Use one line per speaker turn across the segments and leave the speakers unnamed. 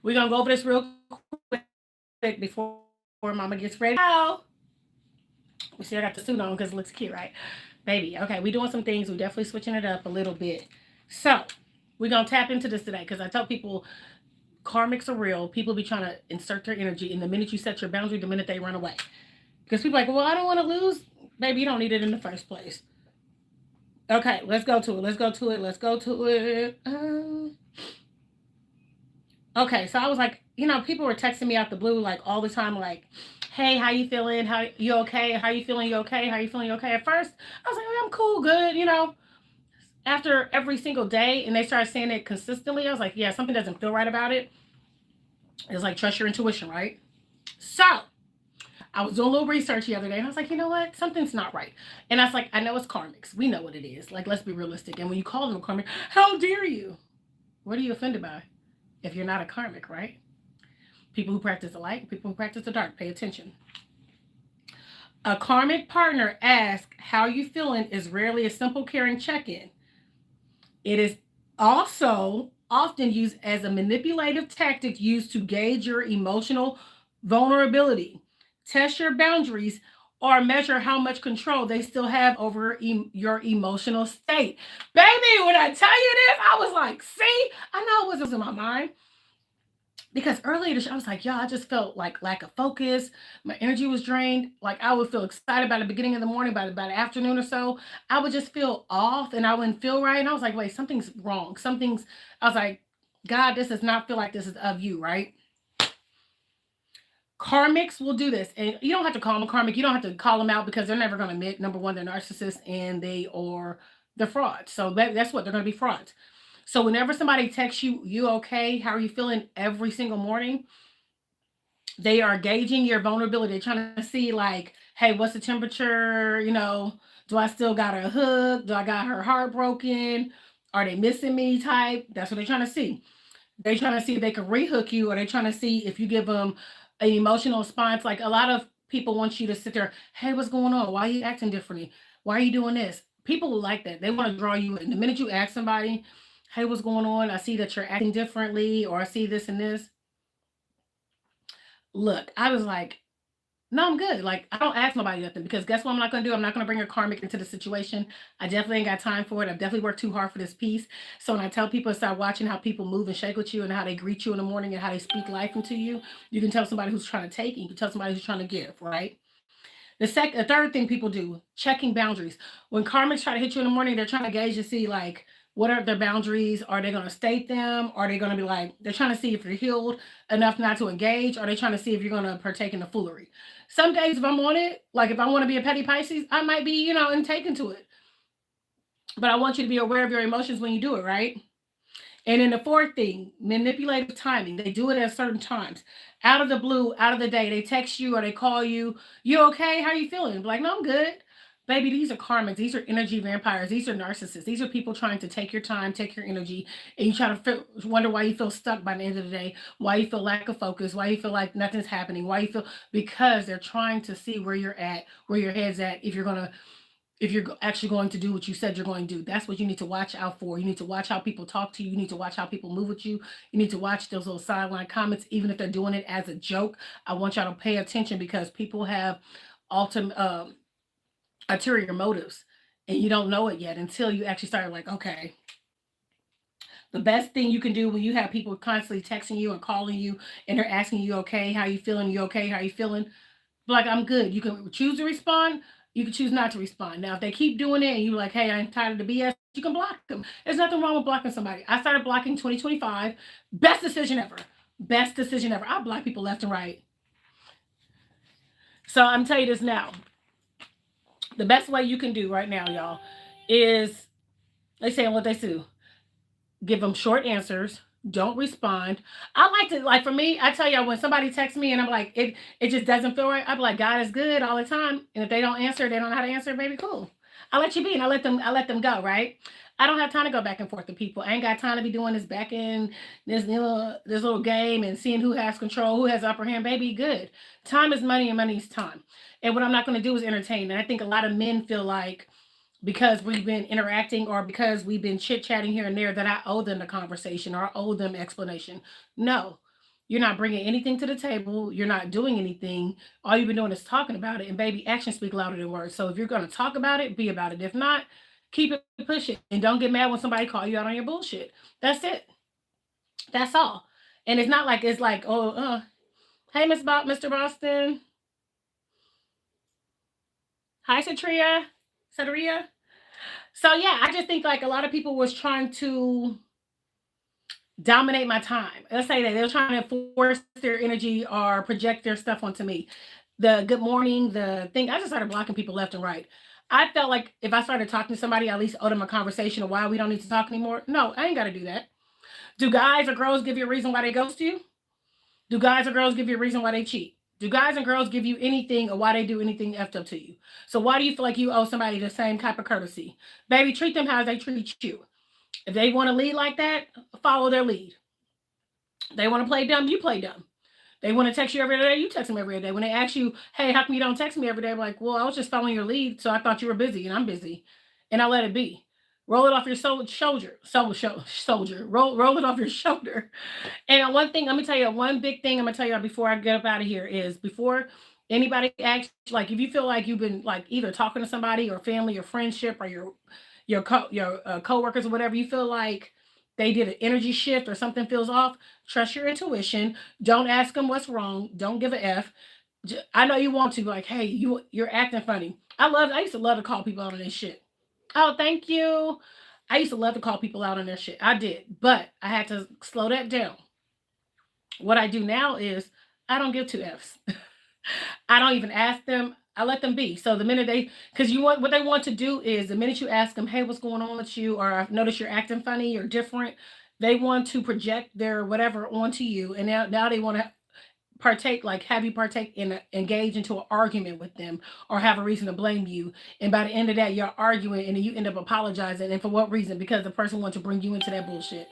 We're going to go over this real quick before mama gets ready. Oh, we see I got the suit on because it looks cute, right? Baby, okay, we doing some things. We definitely switching it up a little bit. So we're going to tap into this today because I tell people karmics are real. People be trying to insert their energy. And the minute you set your boundary, the minute they run away. Because people are like, well, I don't want to lose. Baby, you don't need it in the first place. Okay, let's go to it. Let's go to it. Let's go to it. Okay, so I was like, people were texting me out the blue like all the time, like, "Hey, how you feeling? How you okay? How you feeling? You okay? How you feeling? You okay?" At first, I was like, "I'm cool, good." After every single day, and they started saying it consistently, I was like, "Yeah, something doesn't feel right about it." It's like trust your intuition, right? So I was doing a little research the other day, and I was like, you know what? Something's not right. And I was like, I know it's karmics. We know what it is. Like, let's be realistic. And when you call them a karmic, how dare you? What are you offended by? If you're not a karmic, right? People who practice the light, people who practice the dark, pay attention. A karmic partner asks how you feeling is rarely a simple caring check-in. It is also often used as a manipulative tactic used to gauge your emotional vulnerability, test your boundaries, or measure how much control they still have over your emotional state. Baby, when I tell you this, I was like, see, I know it was in my mind because earlier this, I was like, I just felt like lack of focus. My energy was drained. Like I would feel excited by the beginning of the morning, by the afternoon or so, I would just feel off and I wouldn't feel right. And I was like, wait, something's wrong. I was like, God, this does not feel like this is of you, right? Karmics will do this. And you don't have to call them a karmic. You don't have to call them out because they're never going to admit, number one, they're narcissists and they are the fraud. So that's what they're going to be frauds. So whenever somebody texts you, you okay? How are you feeling every single morning? They are gauging your vulnerability. They're trying to see like, hey, what's the temperature? Do I still got her hooked? Do I got her heart broken? Are they missing me type? That's what they're trying to see. They're trying to see if they can rehook you, or they're trying to see if you give them an emotional response. Like a lot of people want you to sit there, hey, what's going on? Why are you acting differently? Why are you doing this? People like that. They want to draw you in. The minute you ask somebody, hey, what's going on? I see that you're acting differently, or I see this and this. Look, I was like, no, I'm good. Like, I don't ask nobody nothing because guess what I'm not going to do? I'm not going to bring a karmic into the situation. I definitely ain't got time for it. I've definitely worked too hard for this piece. So when I tell people to start watching how people move and shake with you and how they greet you in the morning and how they speak life into you, you can tell somebody who's trying to take and you can tell somebody who's trying to give, right? The third thing people do, checking boundaries. When karmics try to hit you in the morning, they're trying to gauge to see like what are their boundaries? Are they going to state them? Are they going to be like they're trying to see if you're healed enough not to engage? Are they trying to see if you're going to partake in the foolery? Some days, if I'm on it, like if I want to be a petty Pisces, I might be, and taken to it. But I want you to be aware of your emotions when you do it, right? And then the fourth thing, manipulative timing. They do it at certain times. Out of the blue, out of the day, they text you or they call you. You okay? How you feeling? Like, no, I'm good. Baby, these are karmics. These are energy vampires. These are narcissists. These are people trying to take your time, take your energy, and you try to wonder why you feel stuck by the end of the day, why you feel lack of focus, why you feel like nothing's happening, why you feel because they're trying to see where you're at, where your head's at, if you're actually going to do what you said you're going to do. That's what you need to watch out for. You need to watch how people talk to you. You need to watch how people move with you. You need to watch those little sideline comments, even if they're doing it as a joke. I want y'all to pay attention because people have ultimate ulterior motives, and you don't know it yet until you actually start like, okay. The best thing you can do when you have people constantly texting you and calling you and they're asking you, okay, how you feeling? You okay? How you feeling? Like, I'm good. You can choose to respond. You can choose not to respond. Now, if they keep doing it and you're like, hey, I'm tired of the BS, you can block them. There's nothing wrong with blocking somebody. I started blocking 2025. Best decision ever. Best decision ever. I block people left and right. So I'm telling you this now. The best way you can do right now, y'all, is they say what they do. Give them short answers. Don't respond. I like to like for me. I tell y'all when somebody texts me and I'm like it just doesn't feel right. I'm like God is good all the time, and if they don't answer, they don't know how to answer. Baby, cool. I let you be, and I let them go. Right. I don't have time to go back and forth with people. I ain't got time to be doing this back in this little game and seeing who has control, who has upper hand. Baby, good. Time is money, and money is time. And what I'm not going to do is entertain. And I think a lot of men feel like because we've been interacting or because we've been chit chatting here and there that I owe them the conversation or I owe them explanation. No. You're not bringing anything to the table. You're not doing anything. All you've been doing is talking about it. And baby, actions speak louder than words. So if you're going to talk about it, be about it. If not, keep it pushing. And don't get mad when somebody call you out on your bullshit. That's it. That's all. And it's not like it's like, oh, hey, Mr. Boston. Hi, Satria. So yeah, I just think like a lot of people was trying to dominate my time. Let's say that they're trying to force their energy or project their stuff onto me. The good morning, the thing, I just started blocking people left and right. I felt like if I started talking to somebody, I at least owe them a conversation of why we don't need to talk anymore. No, I ain't got to do that. Do guys or girls give you a reason why they ghost you? Do guys or girls give you a reason why they cheat? Do guys and girls give you anything or why they do anything effed up to you? So why do you feel like you owe somebody the same type of courtesy? Baby, treat them how they treat you. If they want to lead like that, follow their lead. They want to play dumb, you play dumb. They want to text you every day, you text them every day. When they ask you, hey, how come you don't text me every day? I'm like, well, I was just following your lead, so I thought you were busy, and I'm busy. And I let it be. Roll it off your soldier. Roll it off your shoulder. And one thing, let me tell you, one big thing I'm gonna tell you before I get up out of here is before anybody asks, like if you feel like you've been like either talking to somebody or family or friendship or your coworkers or whatever, you feel like they did an energy shift or something feels off, trust your intuition. Don't ask them what's wrong. Don't give a F. I know you want to, like, hey, you're acting funny. I used to love to call people out on this shit. Oh, thank you. I used to love to call people out on their shit. I did, but I had to slow that down. What I do now is I don't give two F's. I don't even ask them. I let them be. So the minute because you want what they want to do is the minute you ask them, hey, what's going on with you? Or I've noticed you're acting funny or different. They want to project their whatever onto you. And now they want to have you partake engage into an argument with them or have a reason to blame you. And by the end of that, you're arguing and then you end up apologizing. And for what reason? Because the person wants to bring you into that bullshit.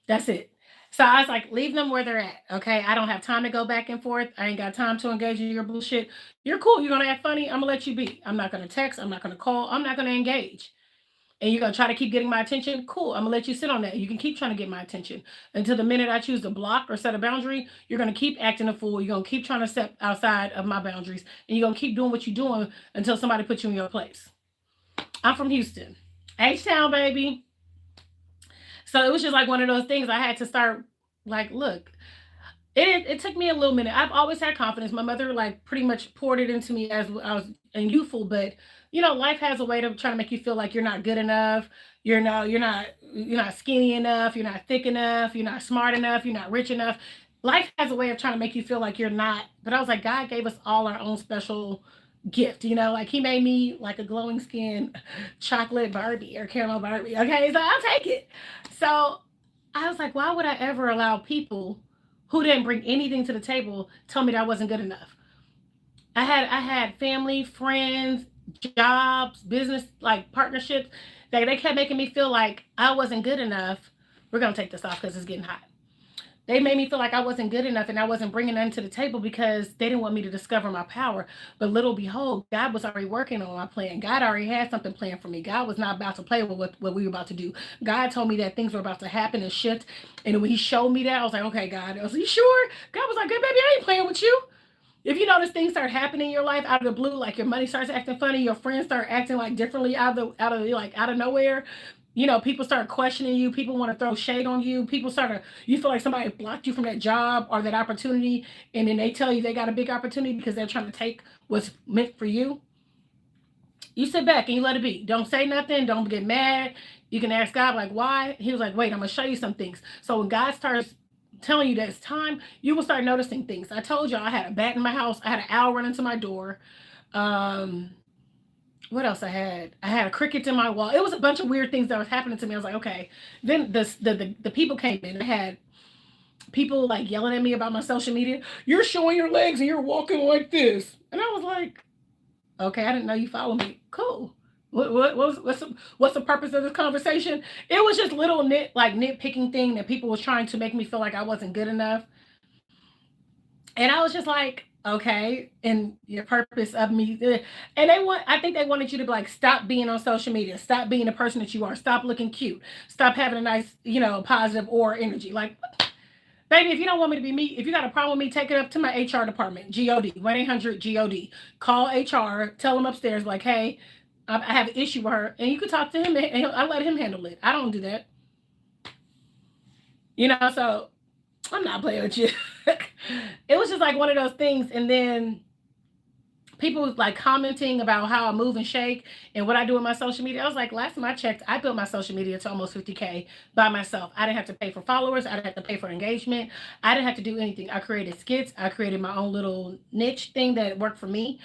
That's it. So I was like, leave them where they're at. Okay. I don't have time to go back and forth. I ain't got time to engage in your bullshit. You're cool. You're going to act funny. I'm going to let you be. I'm not going to text. I'm not going to call. I'm not going to engage. And you're going to try to keep getting my attention. Cool. I'm going to let you sit on that. You can keep trying to get my attention until the minute I choose to block or set a boundary. You're going to keep acting a fool. You're going to keep trying to step outside of my boundaries. And you're going to keep doing what you're doing until somebody puts you in your place. I'm from Houston. H-Town, baby. So it was just like one of those things I had to start, like, look, it took me a little minute. I've always had confidence. My mother, like, pretty much poured it into me as I was youthful, but life has a way to try to make you feel like you're not good enough. You're not skinny enough. You're not thick enough. You're not smart enough. You're not rich enough. Life has a way of trying to make you feel like you're not. But I was like, God gave us all our own special gift, like he made me like a glowing skin chocolate Barbie or caramel Barbie. Okay, so I'll take it. So I was like, why would I ever allow people who didn't bring anything to the table tell me that I wasn't good enough? I had family, friends, jobs, business, like partnerships that they kept making me feel like I wasn't good enough. We're gonna take this off because it's getting hot. They made me feel like I wasn't good enough and I wasn't bringing nothing to the table because they didn't want me to discover my power. But little behold, God was already working on my plan. God already had something planned for me. God was not about to play with what we were about to do. God told me that things were about to happen and shift. And when he showed me that, I was like, okay, God. I was like, you sure? God was like, good, baby, I ain't playing with you. If you notice things start happening in your life out of the blue, like your money starts acting funny, your friends start acting like differently out of nowhere, people start questioning you. People want to throw shade on you. You feel like somebody blocked you from that job or that opportunity. And then they tell you they got a big opportunity because they're trying to take what's meant for you. You sit back and you let it be. Don't say nothing. Don't get mad. You can ask God, like, why? He was like, wait, I'm going to show you some things. So when God starts telling you that it's time, you will start noticing things. I told y'all I had a bat in my house. I had an owl running to my door. What else I had? I had a cricket in my wall. It was a bunch of weird things that was happening to me. I was like, okay. Then the people came in. I had people like yelling at me about my social media. You're showing your legs and you're walking like this. And I was like, okay, I didn't know you follow me. Cool. What's the purpose of this conversation? It was just little nitpicking thing that people was trying to make me feel like I wasn't good enough. And I was just like, okay, and your purpose of me. And I think they wanted you to be like, stop being on social media. Stop being the person that you are. Stop looking cute. Stop having a nice, positive aura energy. Like, Baby, if you don't want me to be me, if you got a problem with me, take it up to my HR department, GOD, 1-800 GOD. Call HR, tell them upstairs, like, hey, I have an issue with her. And you can talk to him and I let him handle it. I don't do that. So I'm not playing with you. It was just like one of those things. And then people like commenting about how I move and shake and what I do with my social media. I was like, last time I checked, I built my social media to almost 50K by myself. I didn't have to pay for followers. I didn't have to pay for engagement. I didn't have to do anything. I created skits. I created my own little niche thing that worked for me.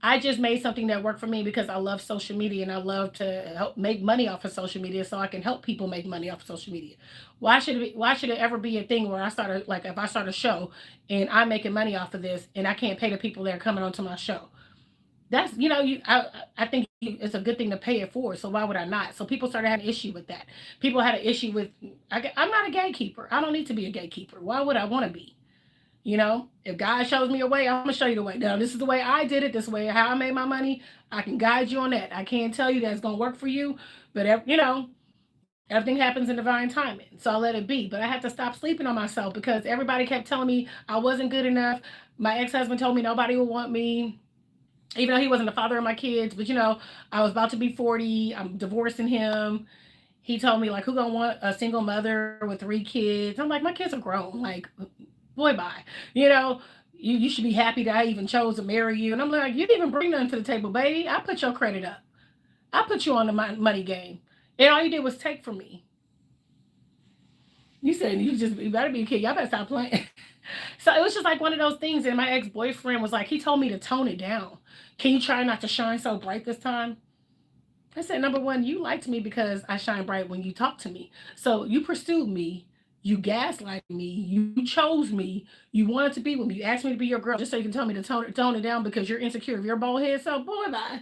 I just made something that worked for me because I love social media and I love to help make money off of social media so I can help people make money off of social media. Why should it ever be a thing where I started, like, if I start a show and I'm making money off of this and I can't pay the people that are coming onto my show? That's I think it's a good thing to pay it forward. So why would I not? So people started having an issue with that. People had an issue with I'm not a gatekeeper. I don't need to be a gatekeeper. Why would I want to be? If God shows me a way, I'm gonna show you the way. Now this is the way I did it. This way how I made my money. I can guide you on that. I can't tell you that it's gonna work for you, but everything happens in divine timing. So I'll let it be. But I had to stop sleeping on myself because everybody kept telling me I wasn't good enough. My ex-husband told me nobody would want me, even though he wasn't the father of my kids. But I was about to be 40. I'm divorcing him. He told me, like, who gonna want a single mother with 3 kids? I'm like, my kids are grown. Like, boy, bye. You know, you should be happy that I even chose to marry you. And I'm like, you didn't even bring nothing to the table, baby. I put your credit up. I put you on the money game. And all you did was take from me. You said you better be a kid. Y'all better stop playing. So it was just like one of those things. And my ex-boyfriend was like, he told me to tone it down. Can you try not to shine so bright this time? I said, number one, you liked me because I shine bright when you talk to me. So you pursued me. You gaslighted me. You chose me. You wanted to be with me. You asked me to be your girl just so you can tell me to tone it down because you're insecure of your bald head. So, boy, bye.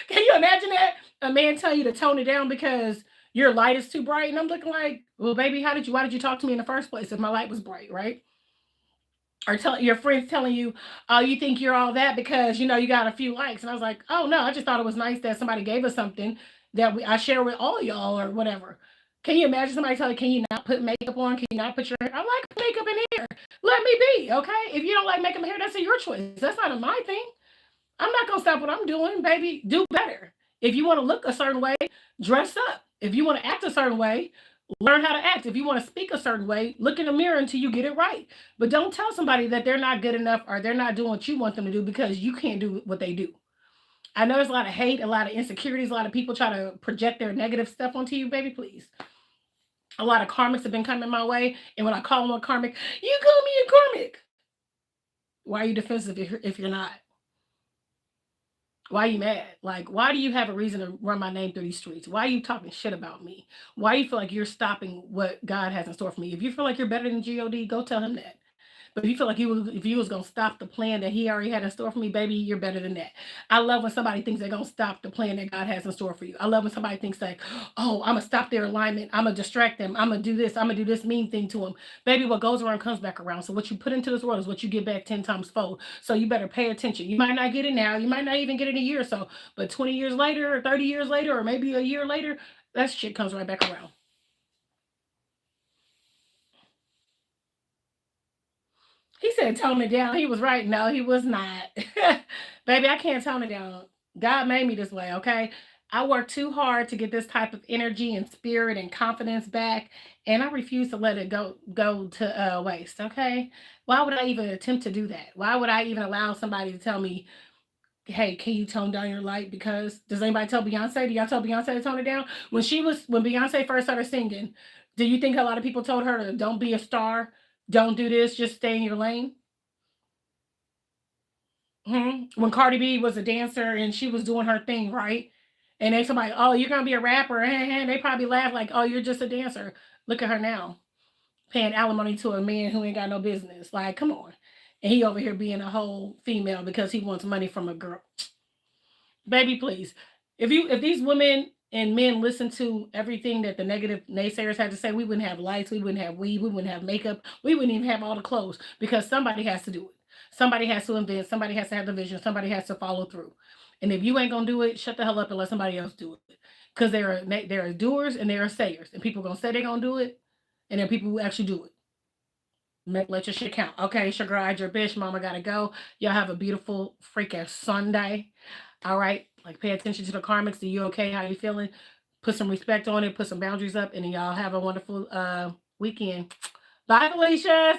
Can you imagine that? A man tell you to tone it down because your light is too bright. And I'm looking like, well, baby, why did you talk to me in the first place if my light was bright, right? Or tell your friends telling you, oh, you think you're all that because you got a few likes. And I was like, oh no, I just thought it was nice that somebody gave us something that I share with all y'all or whatever. Can you imagine somebody telling you, can you not put makeup on? Can you not put your I like makeup and hair. Let me be, okay? If you don't like makeup and hair, that's your choice. That's not my thing. I'm not gonna stop what I'm doing, baby. Do better. If you want to look a certain way, dress up. If you want to act a certain way, learn how to act. If you want to speak a certain way, look in the mirror until you get it right. But don't tell somebody that they're not good enough or they're not doing what you want them to do because you can't do what they do. I know there's a lot of hate, a lot of insecurities, a lot of people try to project their negative stuff onto you, baby, please. A lot of karmics have been coming my way. And when I call them a karmic, you call me a karmic. Why are you defensive if you're not? Why are you mad? Like, why do you have a reason to run my name through these streets? Why are you talking shit about me? Why do you feel like you're stopping what God has in store for me? If you feel like you're better than God, go tell him that. But if you feel like if you was gonna stop the plan that he already had in store for me, baby, you're better than that. I love when somebody thinks they're gonna stop the plan that God has in store for you. I love when somebody thinks like, oh, I'm gonna stop their alignment. I'm gonna distract them. I'm gonna do this. I'm gonna do this mean thing to them. Baby, what goes around comes back around. So what you put into this world is what you get back 10 times fold. So you better pay attention. You might not get it now. You might not even get it a year or so. But 20 years later, or 30 years later, or maybe a year later, that shit comes right back around. He said tone it down. He was right. No, he was not. Baby, I can't tone it down. God made me this way, okay? I worked too hard to get this type of energy and spirit and confidence back, and I refuse to let it go to waste, okay? Why would I even attempt to do that? Why would I even allow somebody to tell me, hey, can you tone down your light? Because does anybody tell Beyonce? Do y'all tell Beyonce to tone it down? When Beyonce first started singing, do you think a lot of people told her to don't be a star? Don't do this, just stay in your lane? When Cardi B was a dancer and she was doing her thing, right? And they somebody, oh, you're gonna be a rapper, and they probably laugh like, oh, you're just a dancer. Look at her now, paying alimony to a man who ain't got no business. Like, come on. And he over here being a whole female because he wants money from a girl. Baby, please. If these women and men listen to everything that the negative naysayers had to say, we wouldn't have lights, we wouldn't have weed, we wouldn't have makeup, we wouldn't even have all the clothes because somebody has to do it. Somebody has to invent, somebody has to have the vision, somebody has to follow through. And if you ain't gonna do it, shut the hell up and let somebody else do it. Because there are doers and there are sayers. And people are gonna say they're gonna do it, and there are people who actually do it. Let your shit count. Okay, it's your girl, IDripIsh. Mama gotta go. Y'all have a beautiful freaking Sunday. All right. Like, pay attention to the karmics. Are you okay? How you feeling? Put some respect on it. Put some boundaries up. And then y'all have a wonderful weekend. Bye, Felicia's.